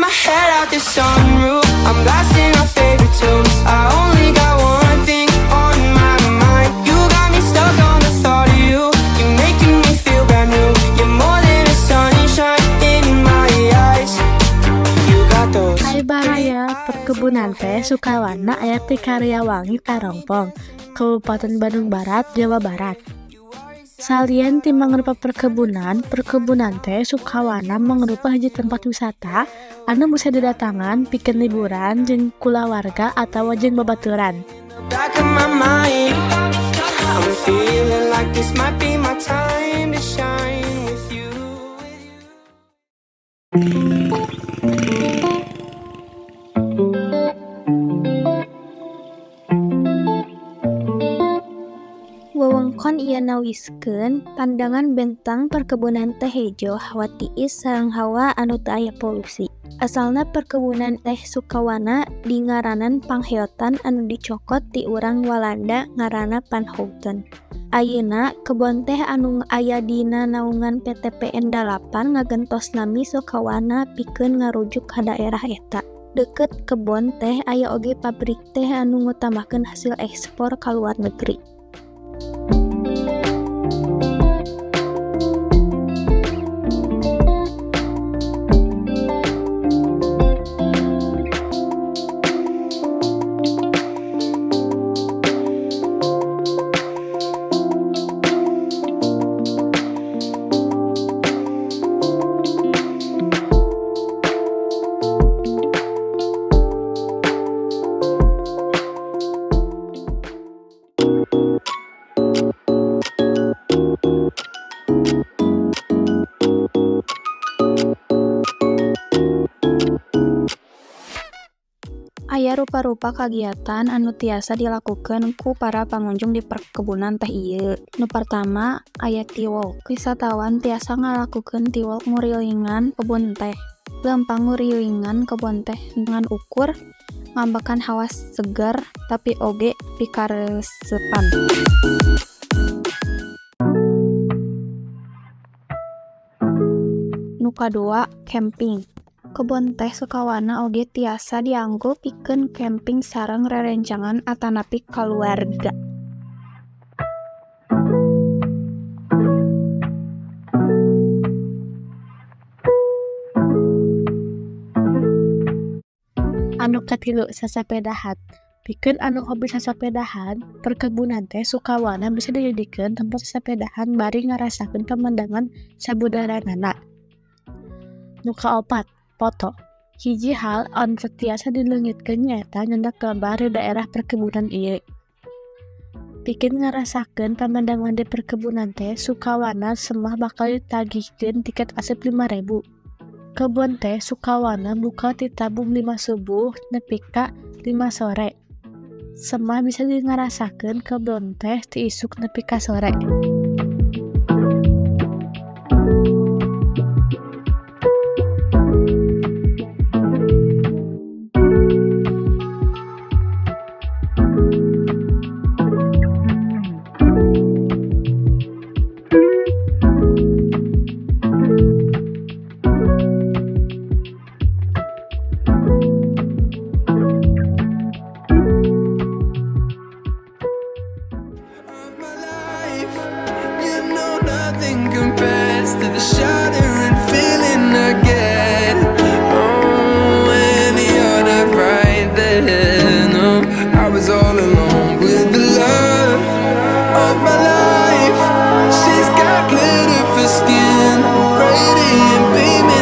my head out the sunroof. I'm blasting our favorite tunes. I only got one thing on my mind. You got me stuck on the thought of you. You're making me feel brand new. You're more than a sunshine in my eyes. You got those. Hai Bahaya, perkebunan teh Sukawana aya ti Karyawangi Tarongpong, Kabupaten Bandung Barat, Jawa Barat. Salieun ti mangrupa perkebunan teh Sukawana mangrupa hiji tempat wisata anu bisa didatangan pikeun liburan jeung kulawarga atawa jeung babaturan. Back of my mind, I'm feeling like this might be my time to shine with you. Wewengkon ieu nawiskeun pandangan bentang perkebunan teh hejo, hawa tiis sareng hawa anu teu aya polusi. Asalna perkebunan teh Sukawana dingaranan pangheotan anu dicokot ti urang Walanda ngaranna Van Houten. Ayeuna kebon teh anu aya dina naungan PT PN 8 ngagentos nami Sukawana pikeun ngarujuk ka daerah eta. Deukeut kebon teh aya oge pabrik teh anu ngutamakeun hasil ekspor ka luar negeri. Aya rupa-rupa kagiatan anu tiasa dilakukeun ku para pangunjung di perkebunan teh ieu. Nu pertama, aya tea-walk. Wisatawan tiasa ngalakukeun tea-walk ngurilingan kebun teh. Lempang ngurilingan kebun teh dengan ukur ngambakan hawa segar tapi oge pikaresepan. Nu kadua, camping. Kebon teh Sukawana oge tiasa dianggo pikeun camping sareng rerencangan atanapi kaluarga. Anu katilu, sasapedahan. Pikeun anu hobi sasapedahan, perkebunan teh Sukawana bisa dijadikeun tempat sasapedahan bari ngarasakeun pemandangan sabudaranana. Nu kaopat, foto. Hiji hal anu tiasa dileungitkeun nyaeta nyandak gambar di daerah perkebunan ieu. Pikeun ngarasakeun pemandangan di perkebunan teh Sukawana semah bakal ditagihkeun tiket asep 5.000. Kebun teh Sukawana buka ti tabung 5 subuh nepi ka 5 sore. Semah bisa ngarasakeun kebun teh ti isuk nepi ka sore. Nothing compares to the shattering feeling I get. Oh, when you're not right there. No, I was all alone with the love of my life. She's got glitter for skin, radiant beaming.